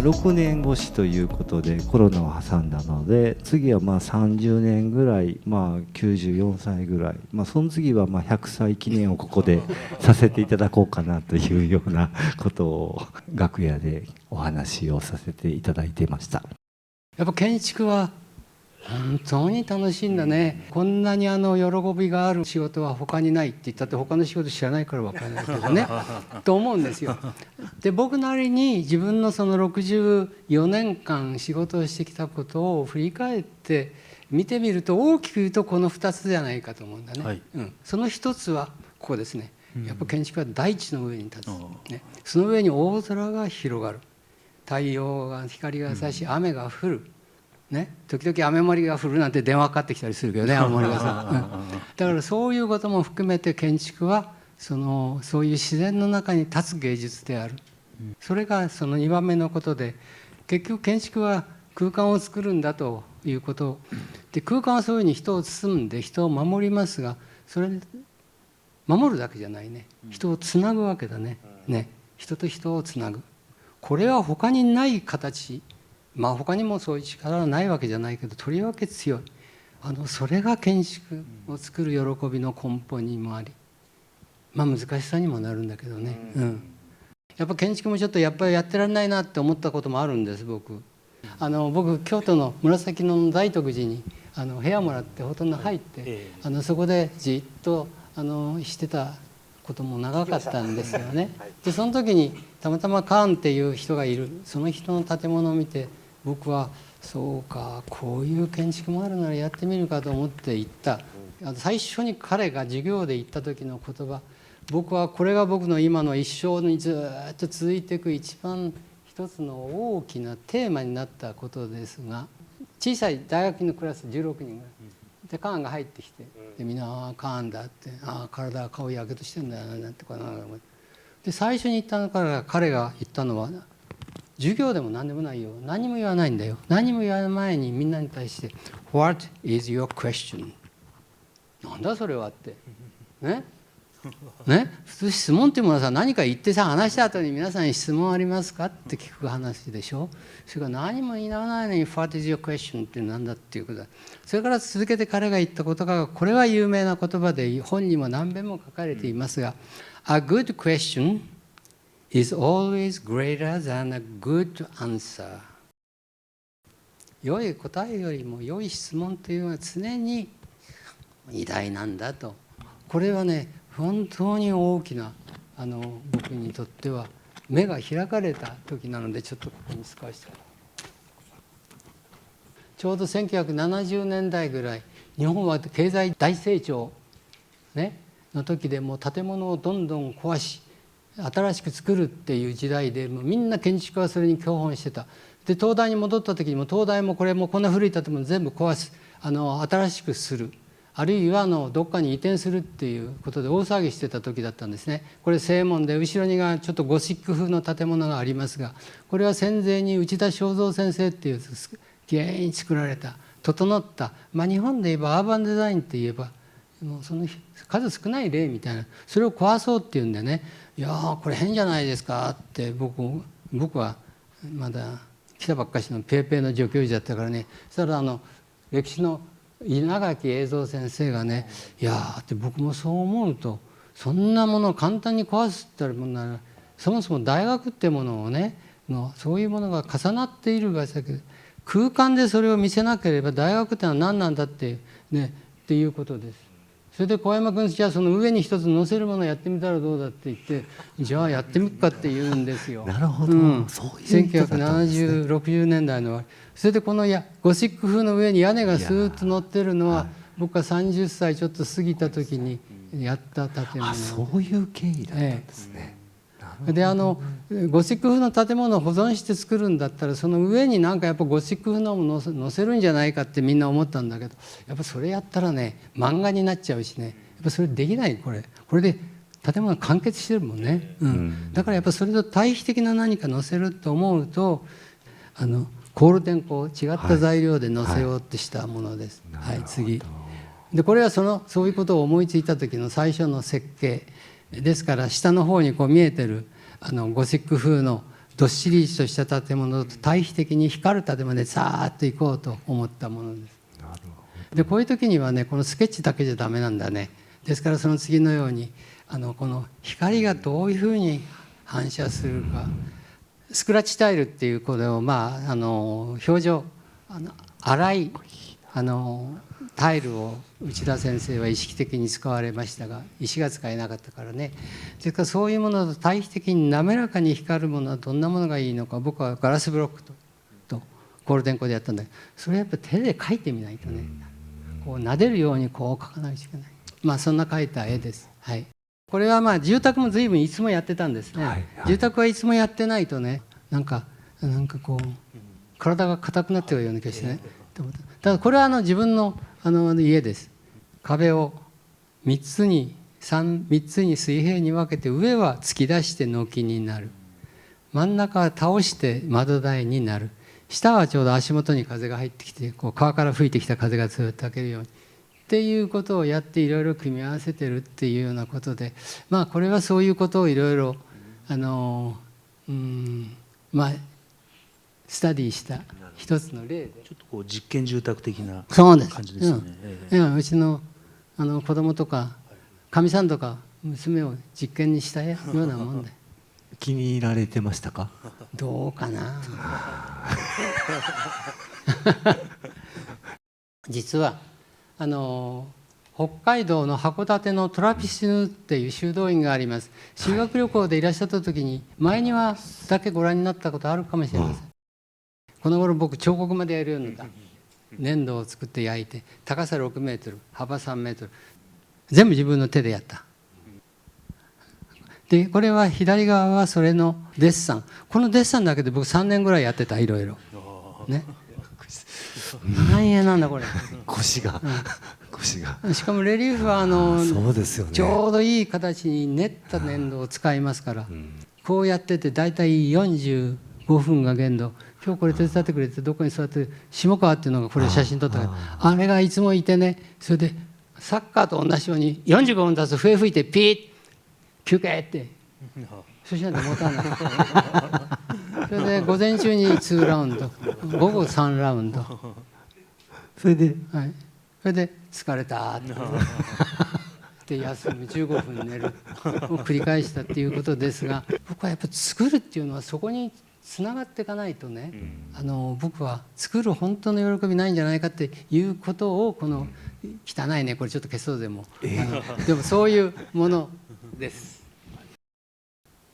6年越しということでコロナを挟んだので、次は30年ぐらい、94歳ぐらい、その次は100歳記念をここでさせていただこうかなというようなことを楽屋でお話をさせていただいてました。やっぱ建築は本当に楽しいんだね。こんなに喜びがある仕事は他にないって言ったって他の仕事知らないから分からないけどねと思うんですよ。で僕なりに自分のその64年間仕事をしてきたことを振り返って見てみると、大きく言うとこの2つじゃないかと思うんだね、はい。その1つはここですね。やっぱ建築は大地の上に立つ、ね、その上に大空が広がる、太陽が光が差し雨が降る、ね、時々雨漏りが降るなんて電話かかってきたりするけどね、雨漏りがさ、だからそういうことも含めて建築はそういう自然の中に立つ芸術である。それがその2番目のことで、結局建築は空間を作るんだということで、空間はそういうふうに人を包んで人を守りますが、それ守るだけじゃないね、人をつなぐわけだね。人と人をつなぐ、これは他にない形、他にもそういう力はないわけじゃないけど、とりわけ強い、それが建築を作る喜びの根本にもあり、難しさにもなるんだけどね、やっぱ建築もちょっとやっぱりやってられないなって思ったこともあるんです。僕京都の紫野の大徳寺に部屋もらってほとんど入って、そこでじっとしてたことも長かったんですよね。でその時にたまたまカーンっていう人がいる、その人の建物を見て、僕はそうか、こういう建築もあるならやってみるかと思って行った。最初に彼が授業で言った時の言葉、僕はこれが僕の今の一生にずっと続いていく一番一つの大きなテーマになったことですが、小さい大学のクラス16人ぐらいでカーンが入ってきて、でみんなカーンだって、体顔やけどしてんだよなんてで、最初に言ったのから彼が言ったのは、授業でも何でもないよ、何も言わないんだよ。何も言わない前にみんなに対して What is your question？ なんだそれはってね。普通質問っていうものはさ、何か言ってさ、話した後に皆さんに質問ありますかって聞く話でしょ。それから何も言わないのに What is your question って何だっていうことだ。それから続けて彼が言ったことが、これは有名な言葉で本にも何遍も書かれていますが、A good question is always greater than a good answer。 良い答えよりも良い質問というのは常に偉大なんだと。これはね、本当に大きな僕にとっては目が開かれた時なので、ちょっとここに使わせて。ちょうど1970年代ぐらい、日本は経済大成長、の時でもう建物をどんどん壊し新しく作るっていう時代で、もうみんな建築はそれに共本してた。で東大に戻った時にも、東大もこれもこんな古い建物全部壊す、新しくする、あるいはどっかに移転するっていうことで大騒ぎしてた時だったんですね。これ正門で、後ろにがちょっとゴシック風の建物がありますが、これは戦前に内田正蔵先生っていうきれいに作られた整った、日本で言えばアーバンデザインって言えばもうその数少ない例みたいな、それを壊そうっていうんでね、いやこれ変じゃないですかって、僕はまだ来たばっかしのペーペーの助教授だったからね、そしたら歴史の稲垣栄三先生がね、いやって僕もそう思うと、そんなものを簡単に壊すって言ったらもなら、そもそも大学ってものをねそういうものが重なっているがだけど、空間でそれを見せなければ大学ってのは何なんだってねっていうことです。それで小山君、じゃあその上に一つ載せるものをやってみたらどうだって言って、じゃあやってみっかって言うんですよ。なるほど、そういうことだったんですね。1970、60年代の。それでこのゴシック風の上に屋根がスーッと乗ってるのは、僕が30歳ちょっと過ぎた時にやった建物。そういう経緯だったんですね。でゴシック風の建物を保存して作るんだったら、その上になんかやっぱゴシック風のものを載せるんじゃないかってみんな思ったんだけど、やっぱそれやったらね漫画になっちゃうしね、やっぱそれできない。これで建物完結してるもんね、だからやっぱそれと対比的な何か載せると思うと、コールテンコ違った材料で載せようとしたものです。次で、これはそういうことを思いついた時の最初の設計ですから、下の方にこう見えてるゴシック風のどっしりとした建物と対比的に光る建物でさーっと行こうと思ったものです。でこういう時にはねこのスケッチだけじゃダメなんだね。ですからその次のようにこの光がどういうふうに反射するか、スクラッチタイルっていうこれを表情粗いタイルを内田先生は意識的に使われましたが、石が使えなかったからね。ですからそういうものと対比的に滑らかに光るものはどんなものがいいのか、僕はガラスブロックとコールデンコでやったんだけど、それはやっぱ手で描いてみないとね、こう撫でるようにこう描かないといけない。まあそんな描いた絵です。はい。これはまあ住宅も随分いつもやってたんですね。はいはい、住宅はいつもやってないとね、なんかこう体が硬くなってるような気がしてね。ただこれは自分の家です。壁を3つに水平に分けて、上は突き出して軒になる、真ん中は倒して窓台になる、下はちょうど足元に風が入ってきて、こう川から吹いてきた風がずっと開けるようにっていうことをやって、いろいろ組み合わせてるっていうようなことで、まあこれはそういうことをいろいろスタディした一つの例で、ちょっとこう実験住宅的な感じですね。うちの子供とかかみさんとか娘を実験にしたようなもんで。気に入られてましたか？どうかな。実は北海道の函館のトラピスヌっていう修道院があります。修学旅行でいらっしゃった時に前庭だけご覧になったことあるかもしれません。この頃僕彫刻までやるようになった。粘土を作って焼いて、高さ6メートル幅3メートル、全部自分の手でやった。でこれは左側はそれのデッサン。このデッサンだけで僕3年ぐらいやってた。いろいろね。何円なんだこれ。腰がしかもレリーフはそうですよね、ちょうどいい形に練った粘土を使いますから、こうやってて大体45分が限度。今日これ手伝ってくれてどこに座ってる下川っていうのがこれ写真撮ったから、あれがいつもいてね、それでサッカーと同じように45分経つと笛吹いてピーッ休憩ってそしないと持たない。それで午前中に2ラウンド、午後3ラウンド、それで疲れたってで休む、15分寝るを繰り返したっていうことですが、僕はやっぱ作るっていうのはそこにつながっていかないとね、僕は作る本当の喜びないんじゃないかっていうことを、この汚いねこれちょっと消そうでも、でもそういうものです。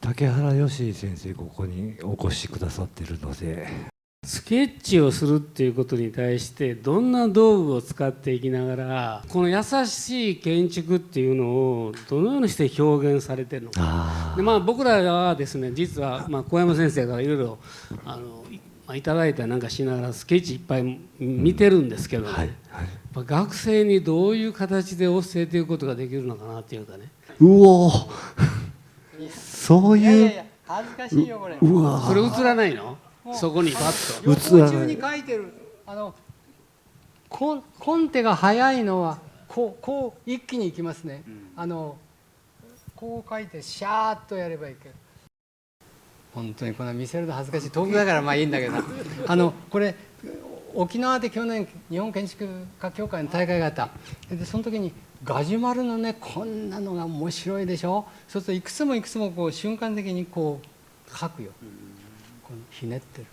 竹原義先生ここにお越しくださってるので、スケッチをするっていうことに対してどんな道具を使っていきながら、この優しい建築っていうのをどのようにして表現されてるのか。で僕らはですね、実は小山先生からいろいろいただいたりなんかしながらスケッチいっぱい見てるんですけどね、学生にどういう形で教えていくことができるのかなっていうかね。うおそういう、恥ずかしいよこれ。うわそれ映らないの？そこにバッと横中に書いてるコンテが速いのはこう一気にいきますね。こう書いてシャーッとやればいいけど、本当にこんな見せるの恥ずかしい。遠くだからまあいいんだけどこれ沖縄で去年日本建築家協会の大会があった。でその時にガジュマルのねこんなのが面白いでしょ。そうするといくつもこう瞬間的にこう書くよ。ひねってる。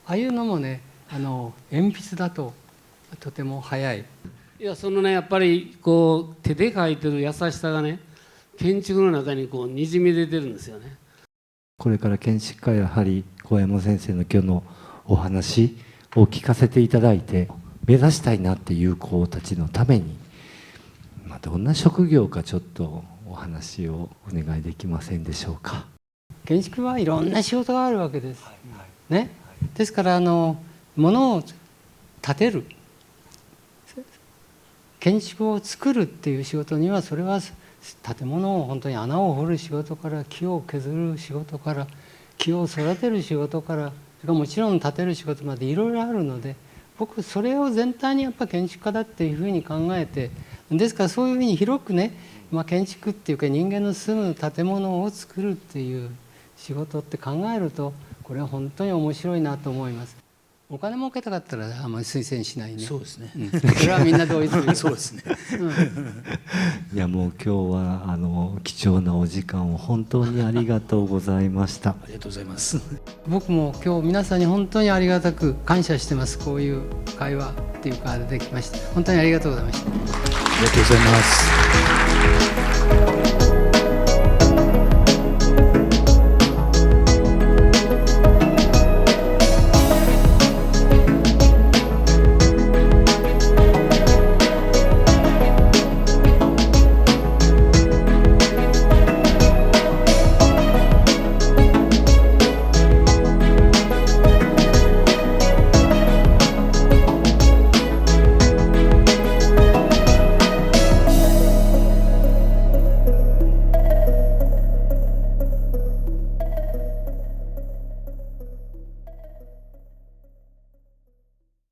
ああいうのもね鉛筆だととても早い。いやそのねやっぱりこう手で描いてる優しさがね、建築の中にこうにじみ出てるんですよね。これから建築家やはり小山先生の今日のお話を聞かせていただいて、目指したいなっていう子たちのために、どんな職業かちょっとお話をお願いできませんでしょうか。建築はいろんな仕事があるわけです、ね。ですから物を建てる、建築を作るっていう仕事には、それは建物を本当に穴を掘る仕事から、木を削る仕事から、木を育てる仕事から、それからもちろん建てる仕事までいろいろあるので、僕それを全体にやっぱ建築家だっていうふうに考えて、ですからそういうふうに広くね、建築っていうか人間の住む建物を作るっていう仕事って考えるとこれは本当に面白いなと思います。お金儲けたかったらあんまり推薦しないね。そうですね。それはみんな同意する。そうですね。いやもう今日は貴重なお時間を本当にありがとうございました。ありがとうございます。僕も今日皆さんに本当にありがたく感謝してます。こういう会話っていうかできました。本当にありがとうございました。ありがとうございます。